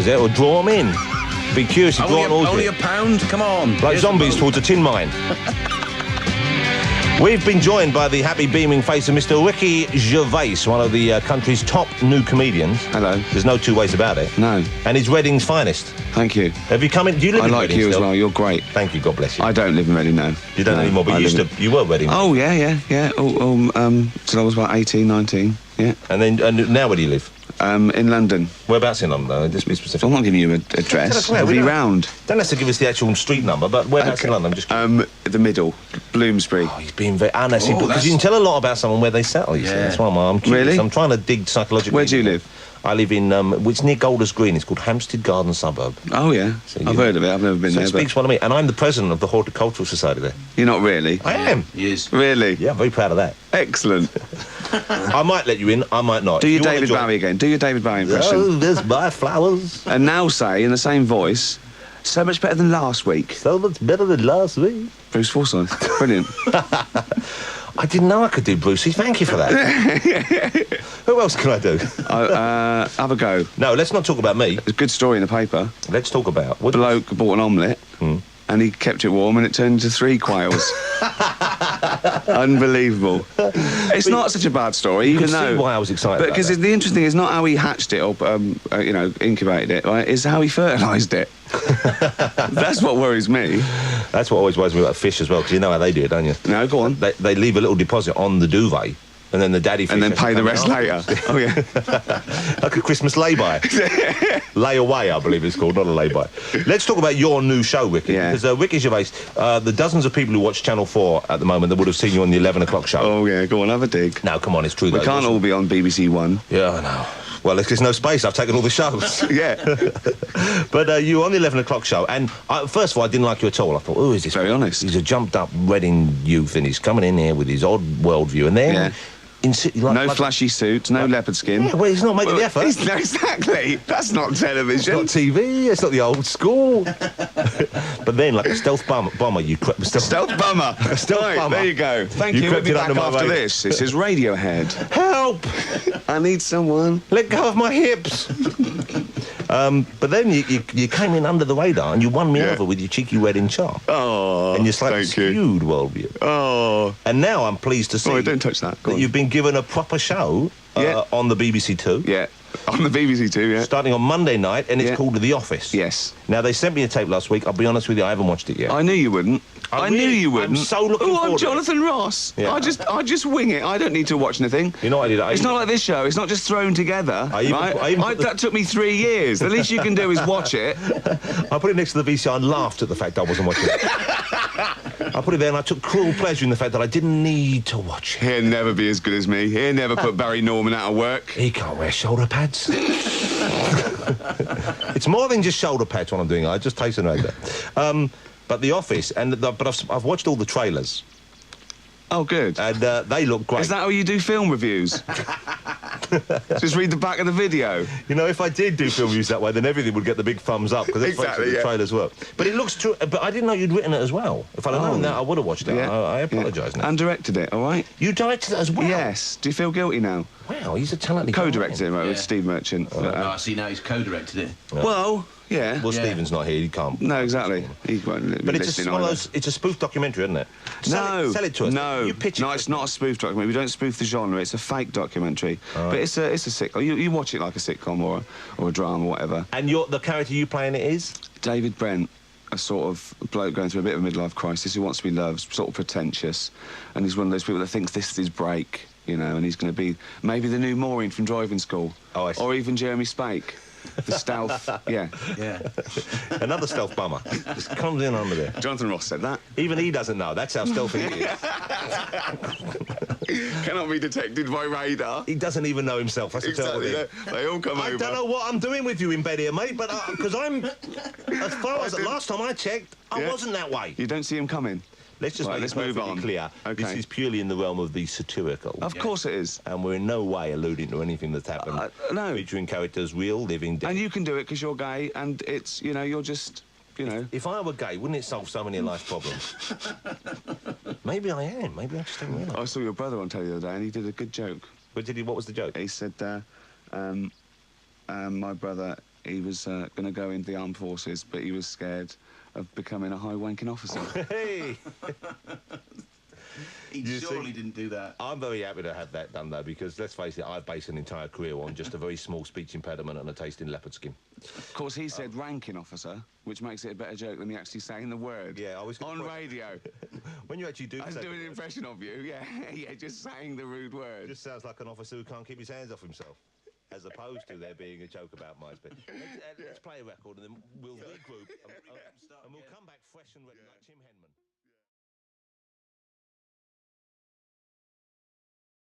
Is it? Or draw them in. Be curious if only a pound? Come on. Like zombies towards a tin mine. We've been joined by the happy beaming face of Mr. Ricky Gervais, one of the country's top new comedians. Hello. There's no two ways about it. No. And he's Reading's finest. Thank you. Have you come in? Do you live in Reading? I like you still? as well. You're great. Thank you. God bless you. I don't live in Reading now. You don't anymore, but you were Reading. Oh, yeah. Till I was about 18, 19. Yeah. And now where do you live? In London. Whereabouts in London, though? Just be specific. I'm not giving you an address. I'll be round. Don't have to give us the actual street number, but whereabouts in London? Just the middle. Bloomsbury. Oh, he's being very honest. Because you can tell a lot about someone where they settle, you see. That's why I'm curious. Really? I'm trying to dig psychologically. Where do you live? I live in, it's near Golders Green. It's called Hampstead Garden Suburb. Oh, yeah. So I've heard of it. I've never been there. It speaks one of me. And I'm the president of the Horticultural Society there. You're not really? I am. He is. Really? Yeah, I'm very proud of that. Excellent. I might let you in, I might not. Do your David Bowie again. Do your David Bowie impression. Oh, there's my flowers. And now say, in the same voice, so much better than last week. So much better than last week. Bruce Forsyth. Brilliant. I didn't know I could do Brucey. Thank you for that. Who else can I do? Have a go. No, let's not talk about me. There's a good story in the paper. Let's talk about... A bloke bought an omelette and he kept it warm and it turned into 3 quails. Unbelievable. It's not such a bad story, You even can see though... why I was excited Because about that. the interesting thing is not how he hatched it or, incubated it, right? It's how he fertilised it. That's what worries me. That's what always worries me about fish as well, because you know how they do it, don't you? No, go on. They leave a little deposit on the duvet, and then the daddy fish... And then pay the rest later. Oh, yeah. Like a Christmas lay-by. Lay-away, I believe it's called, not a lay-by. Let's talk about your new show, Ricky. Yeah. Because Ricky Gervais, the dozens of people who watch Channel 4 at the moment that would have seen you on the 11 o'clock show. Oh, yeah, go on, have a dig. No, come on, it's true. We can't all be on BBC One. Yeah, I know. Well, there's no space. I've taken all the shows. Yeah. But you were on the 11 o'clock show, and first of all, I didn't like you at all. I thought, oh, is this... Very honest. He's a jumped-up Reading youth, and he's coming in here with his odd worldview, and then... Yeah. No flashy suits, no leopard skin. Yeah, well, he's not making the effort. No, exactly. That's not television. It's not TV. It's not the old school. But then, like a stealth bomber, you crept... Stealth bomber. A stealth bomber. There you go. Thank you. We'll be back after this. This is Radiohead. Help! I need someone. Let go of my hips. But then you came in under the radar and you won me over with your cheeky Reading charm. Oh, and your slightly skewed worldview. Oh. And now I'm pleased to see... Oh, don't touch that. That you've been given a proper show on the BBC Two. Yeah. On the BBC Two, yeah. Starting on Monday night, and it's called The Office. Yes. Now, they sent me a tape last week. I'll be honest with you, I haven't watched it yet. I knew you wouldn't. I knew you wouldn't. I'm so looking forward I'm to it. Jonathan Ross. Yeah. I just wing it. I don't need to watch anything. You know what I did? It's not like this show. It's not just thrown together. That took me 3 years. The least you can do is watch it. I put it next to the VCR and laughed at the fact I wasn't watching it. I put it there and I took cruel pleasure in the fact that I didn't need to watch it. He'll never be as good as me. He'll never put Barry Norman out of work. He can't wear shoulder pads. It's more than just shoulder pads what I'm doing. I just taste and rag that. But The Office, but I've watched all the trailers. Oh, good. And they look great. Is that how you do film reviews? Just read the back of the video. You know, if I did do film reviews that way, then everything would get the big thumbs up, because exactly, the trailers work. But it looks true. But I didn't know you'd written it as well. If I'd known that, I would have watched it. Yeah. I apologise now. And directed it, all right? You directed it as well? Yes. Do you feel guilty now? Wow, he's a talented co-directed it with Steve Merchant. I see now he's co-directed it. Yeah. Well, yeah. Well, Stephen's not here, he can't. No, exactly. He won't. But it's a spoof documentary, isn't it? Sell it to us. No, you pitch it. No, it's not a spoof documentary. We don't spoof the genre. It's a fake documentary. But it's a sitcom. You watch it like a sitcom or a drama or whatever. And the character you play in it is? David Brent, a sort of bloke going through a bit of a midlife crisis who wants to be loved, sort of pretentious. And he's one of those people that thinks this is his break, you know, and he's going to be maybe the new Maureen from driving school. Oh, I see. Or even Jeremy Spake. The stealth, yeah. Another stealth bummer. Just comes in under there. Jonathan Ross said that. Even he doesn't know. That's how stealthy he is. Cannot be detected by radar. He doesn't even know himself. That's exactly. They all come over. I don't know what I'm doing with you in bed here, mate, but because as far as last time I checked, I wasn't that way. You don't see him coming. Let's just make it perfectly clear. Okay. This is purely in the realm of the satirical. Of course it is. And we're in no way alluding to anything that's happened. No. Featuring characters, real, living, dead. And you can do it because you're gay, and it's, you know, you're just, you know. If I were gay, wouldn't it solve so many of life's problems? Maybe I am. Maybe I just don't realise. I saw your brother on telly the other day, and he did a good joke. What was the joke? He said, my brother he was going to go into the armed forces, but he was scared of becoming a high-ranking officer. Hey! He surely didn't do that. I'm very happy to have that done, though, because, let's face it, I've based an entire career on just a very small speech impediment and a taste in leopard skin. Of course, he said ranking officer, which makes it a better joke than me actually saying the word. Yeah, I was on radio. When you actually do... I was doing an impression of you, yeah. Yeah, just saying the rude word. Just sounds like an officer who can't keep his hands off himself, as opposed to there being a joke about my speech. Let's play a record and then we'll regroup and we'll come back fresh and ready like Jim Henman.